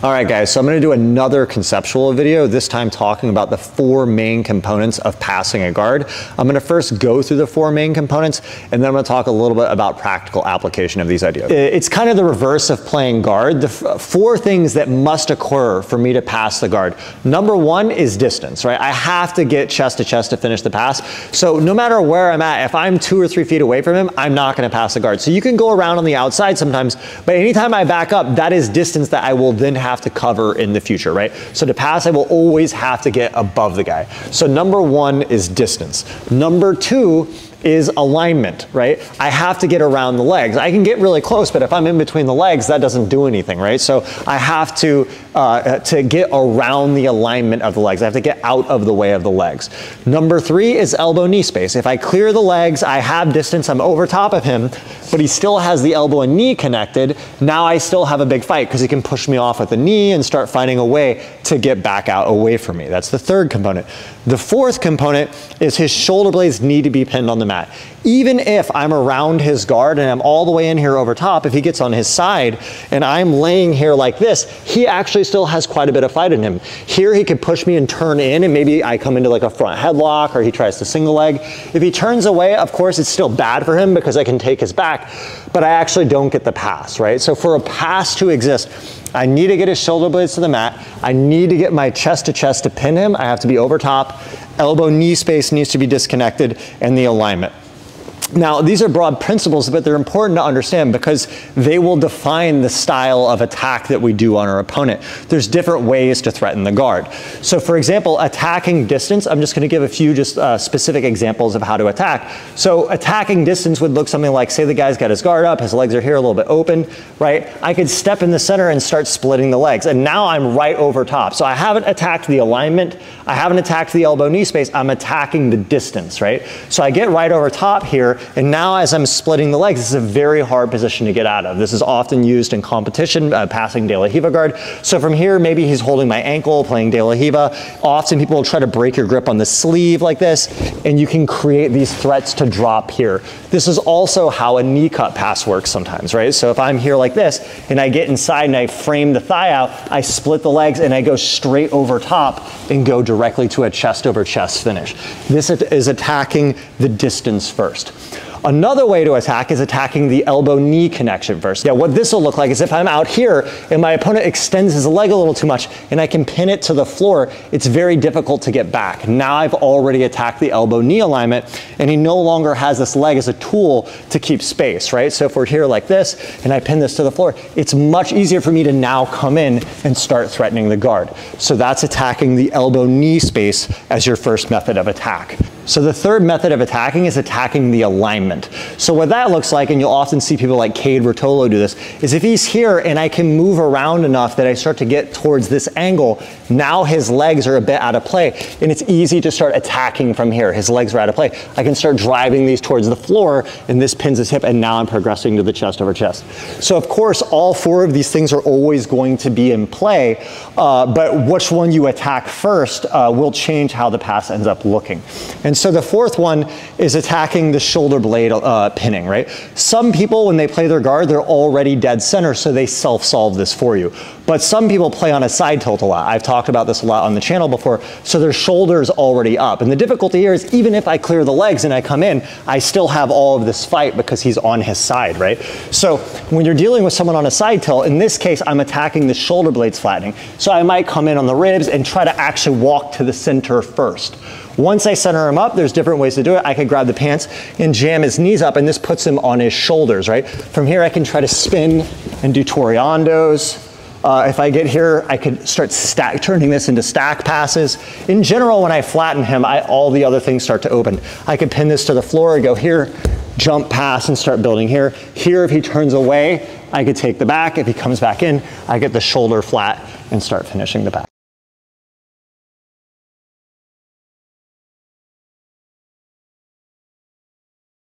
All right, guys, so I'm gonna do another conceptual video, this time talking about the 4 main components of passing a guard. I'm gonna first go through the 4 main components, and then I'm gonna talk a little bit about practical application of these ideas. It's kind of the reverse of playing guard. The 4 things that must occur for me to pass the guard. Number 1 is distance, right? I have to get chest to chest to finish the pass. So no matter where I'm at, if I'm 2 or 3 feet away from him, I'm not gonna pass the guard. So you can go around on the outside sometimes, but anytime I back up, that is distance that I will then have to cover in the future, right? So to pass, I will always have to get above the guy. So number 1 is distance. Number 2 is alignment, right? I have to get around the legs. I can get really close, but if I'm in between the legs, that doesn't do anything, right? So I have to get around the alignment of the legs. I have to get out of the way of the legs. Number 3 is elbow-knee space. If I clear the legs, I have distance, I'm over top of him, but he still has the elbow and knee connected. Now I still have a big fight because he can push me off with the knee and start finding a way to get back out away from me. That's the 3rd component. The 4th component is his shoulder blades need to be pinned on the mat. Even if I'm around his guard and I'm all the way in here over top, if he gets on his side and I'm laying here like this, he actually still has quite a bit of fight in him. Here he could push me and turn in, and maybe I come into like a front headlock, or he tries to single leg. If he turns away, of course it's still bad for him because I can take his back, but I actually don't get the pass, right? So for a pass to exist, I need to get his shoulder blades to the mat. I need to get my chest to chest to pin him. I have to be over top. Elbow knee space needs to be disconnected, and the alignment. Now, these are broad principles, but they're important to understand because they will define the style of attack that we do on our opponent. There's different ways to threaten the guard. So for example, attacking distance, I'm just gonna give a few specific examples of how to attack. So attacking distance would look something like, say the guy's got his guard up, his legs are here a little bit open, right? I could step in the center and start splitting the legs, and now I'm right over top. So I haven't attacked the alignment, I haven't attacked the elbow knee space, I'm attacking the distance, right? So I get right over top here, and now as I'm splitting the legs, this is a very hard position to get out of. This is often used in competition, passing De La Riva guard. So from here, maybe he's holding my ankle, playing De La Riva. Often people will try to break your grip on the sleeve like this, and you can create these threats to drop here. This is also how a knee cut pass works sometimes, right? So if I'm here like this, and I get inside and I frame the thigh out, I split the legs and I go straight over top and go directly to a chest over chest finish. This is attacking the distance first. Another way to attack is attacking the elbow-knee connection first. Yeah, what this will look like is if I'm out here and my opponent extends his leg a little too much and I can pin it to the floor, it's very difficult to get back. Now I've already attacked the elbow-knee alignment, and he no longer has this leg as a tool to keep space, right? So if we're here like this and I pin this to the floor, it's much easier for me to now come in and start threatening the guard. So that's attacking the elbow-knee space as your first method of attack. So the 3rd method of attacking is attacking the alignment. So what that looks like, and you'll often see people like Cade Rotolo do this, is if he's here and I can move around enough that I start to get towards this angle, now his legs are a bit out of play, and it's easy to start attacking from here. His legs are out of play. I can start driving these towards the floor, and this pins his hip, and now I'm progressing to the chest over chest. So of course, all 4 of these things are always going to be in play, but which one you attack first will change how the pass ends up looking. And so the 4th one is attacking the shoulder blade pinning, right? Some people, when they play their guard, they're already dead center, so they self-solve this for you. But some people play on a side tilt a lot. I've talked about this a lot on the channel before, so their shoulder's already up. And the difficulty here is even if I clear the legs and I come in, I still have all of this fight because he's on his side, right? So when you're dealing with someone on a side tilt, in this case, I'm attacking the shoulder blades flattening. So I might come in on the ribs and try to actually walk to the center first. Once I center him up, there's different ways to do it. I could grab the pants and jam his knees up, and this puts him on his shoulders, right? From here, I can try to spin and do toreandos. If I get here, I could start turning this into stack passes. In general, when I flatten him, all the other things start to open. I could pin this to the floor and go here, jump pass and start building here. Here, if he turns away, I could take the back. If he comes back in, I get the shoulder flat and start finishing the back.